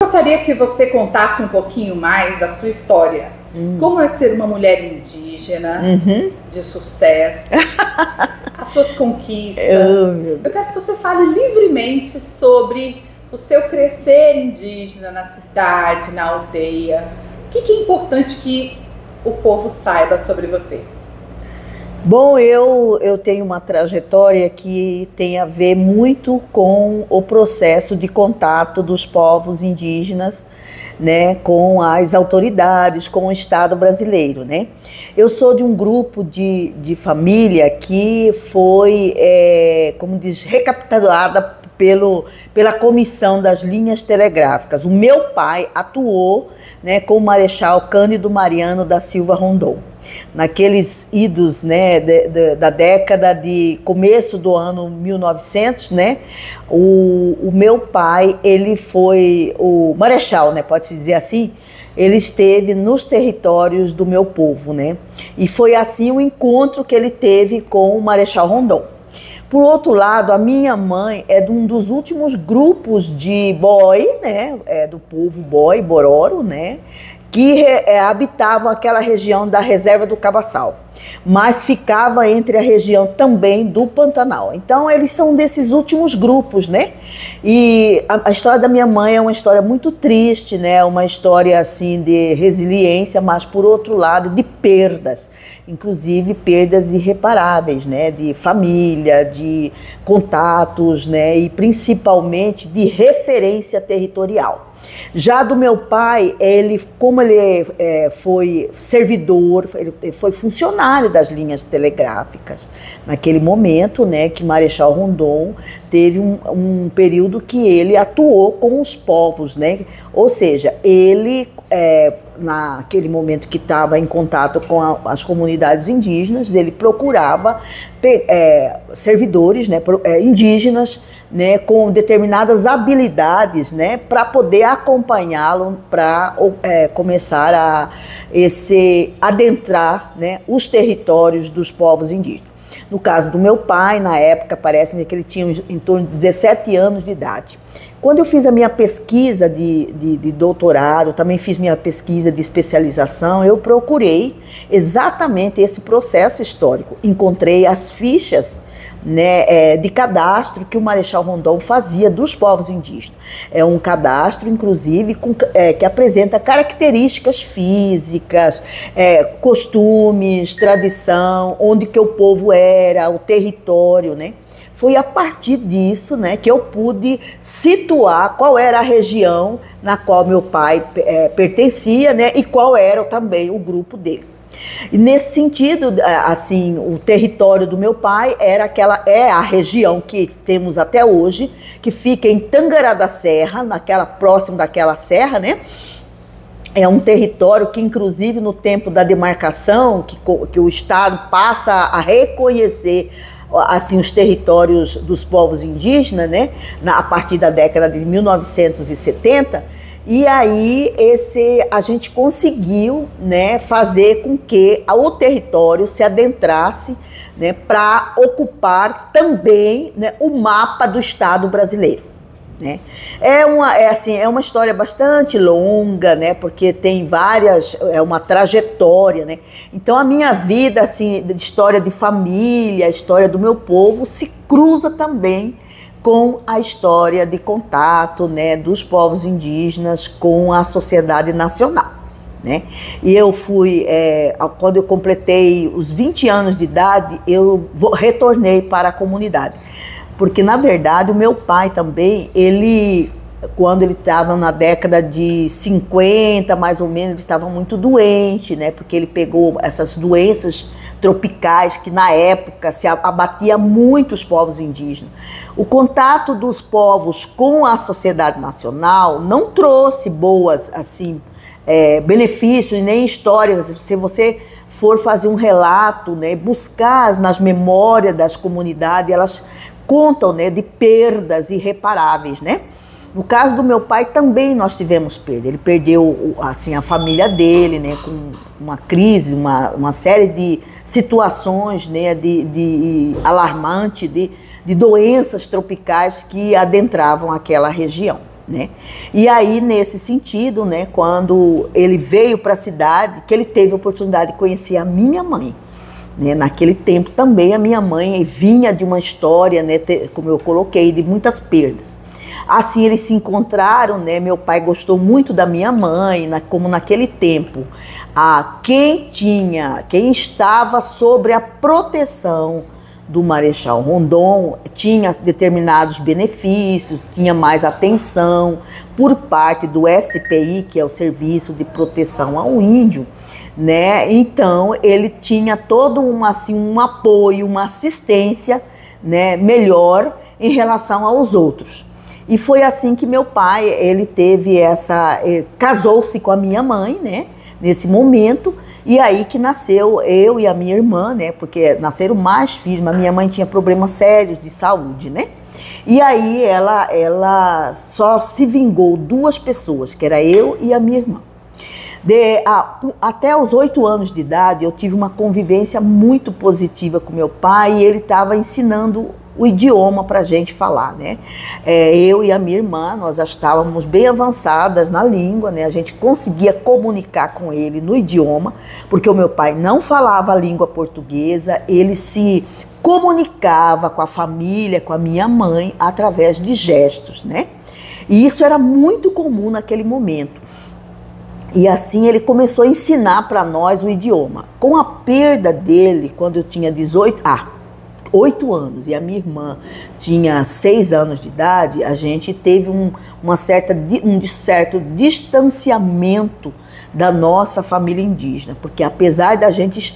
gostaria que você contasse um pouquinho mais da sua história. Como é ser uma mulher indígena, de sucesso, as suas conquistas. Eu quero que você fale livremente sobre o seu crescer indígena na cidade, na aldeia. O que é importante que o povo saiba sobre você? Bom, eu tenho uma trajetória que tem a ver muito com o processo de contato dos povos indígenas, né, com as autoridades, com o Estado brasileiro, né? Eu sou de um grupo de família que foi, como diz, recapitulada pela Comissão das Linhas Telegráficas. O meu pai atuou, né, com o Marechal Cândido Mariano da Silva Rondon. Naqueles idos, né, da década de começo do ano 1900, né, o meu pai, ele foi o marechal, né, pode-se dizer assim, ele esteve nos territórios do meu povo, né, e foi assim o encontro que ele teve com o Marechal Rondon. Por outro lado, a minha mãe é de um dos últimos grupos de boi, né, do povo boi, bororo, né, que habitavam aquela região da reserva do Cabaçal, mas ficava entre a região também do Pantanal. Então, eles são desses últimos grupos, né? E a história da minha mãe é uma história muito triste, né? Uma história, assim, de resiliência, mas, por outro lado, de perdas. Inclusive, perdas irreparáveis, né? De família, de contatos, né? E, principalmente, de referência territorial. Já do meu pai, como ele foi servidor, ele foi funcionário das linhas telegráficas. Naquele momento, né, que Marechal Rondon teve um período que ele atuou com os povos, né? Ou seja, ele, naquele momento que estava em contato com as comunidades indígenas, ele procurava servidores, né, indígenas, né, com determinadas habilidades, né, para poder acompanhá-lo, para começar a adentrar, né, os territórios dos povos indígenas. No caso do meu pai, na época, parece-me que ele tinha em torno de 17 anos de idade. Quando eu fiz a minha pesquisa de doutorado, também fiz minha pesquisa de especialização, eu procurei exatamente esse processo histórico. Encontrei as fichas, né, de cadastro que o Marechal Rondon fazia dos povos indígenas. É um cadastro, inclusive, que apresenta características físicas, costumes, tradição, onde que o povo era, o território, né? Foi a partir disso, né, que eu pude situar qual era a região na qual meu pai pertencia, né, e qual era também o grupo dele. E nesse sentido, assim, o território do meu pai é a região que temos até hoje, que fica em Tangará da Serra, próximo daquela serra, né? É um território que, inclusive, no tempo da demarcação, que o Estado passa a reconhecer, assim, os territórios dos povos indígenas, né, a partir da década de 1970, e aí a gente conseguiu, né, fazer com que o território se adentrasse, né, para ocupar também, né, o mapa do Estado brasileiro. Né? É uma história bastante longa, né? Porque tem uma trajetória, né? Então a minha vida, assim, história de família, a história do meu povo se cruza também com a história de contato, né, dos povos indígenas com a sociedade nacional. Né? E eu fui, quando eu completei os 20 anos de idade, eu retornei para a comunidade. Porque, na verdade, o meu pai também, quando ele estava na década de 50, mais ou menos, ele estava muito doente, né? Porque ele pegou essas doenças tropicais que, na época, se abatia muito os povos indígenas. O contato dos povos com a sociedade nacional não trouxe boas, assim, benefícios, nem histórias. Se você for fazer um relato, né, buscar nas memórias das comunidades, elas contam, né, de perdas irreparáveis, né? No caso do meu pai também nós tivemos perda. Ele perdeu, assim, a família dele, né, com uma crise, uma série de situações, né, de alarmante, de doenças tropicais que adentravam aquela região. né? E aí, nesse sentido, né, quando ele veio para a cidade, que ele teve a oportunidade de conhecer a minha mãe. Né? Naquele tempo também a minha mãe vinha de uma história, né, como eu coloquei, de muitas perdas. Assim eles se encontraram, né? Meu pai gostou muito da minha mãe, como naquele tempo quem estava sobre a proteção do Marechal Rondon tinha determinados benefícios, tinha mais atenção por parte do SPI, que é o Serviço de Proteção ao Índio, né? Então ele tinha todo um apoio, uma assistência, né, melhor em relação aos outros. E foi assim que meu pai, ele teve casou-se com a minha mãe, né, nesse momento, e aí que nasceu eu e a minha irmã, né, porque nasceram mais filhos, mas minha mãe tinha problemas sérios de saúde, né. E aí ela só se vingou 2 pessoas, que era eu e a minha irmã. Até os 8 anos de idade, eu tive uma convivência muito positiva com meu pai, e ele estava ensinando o idioma para a gente falar, né? Eu e a minha irmã, nós já estávamos bem avançadas na língua, né? A gente conseguia comunicar com ele no idioma, porque o meu pai não falava a língua portuguesa, ele se comunicava com a família, com a minha mãe, através de gestos, né? E isso era muito comum naquele momento. E assim ele começou a ensinar para nós o idioma. Com a perda dele, quando eu tinha 8 anos e a minha irmã tinha 6 anos de idade, a gente teve um certo distanciamento da nossa família indígena, porque apesar da gente estar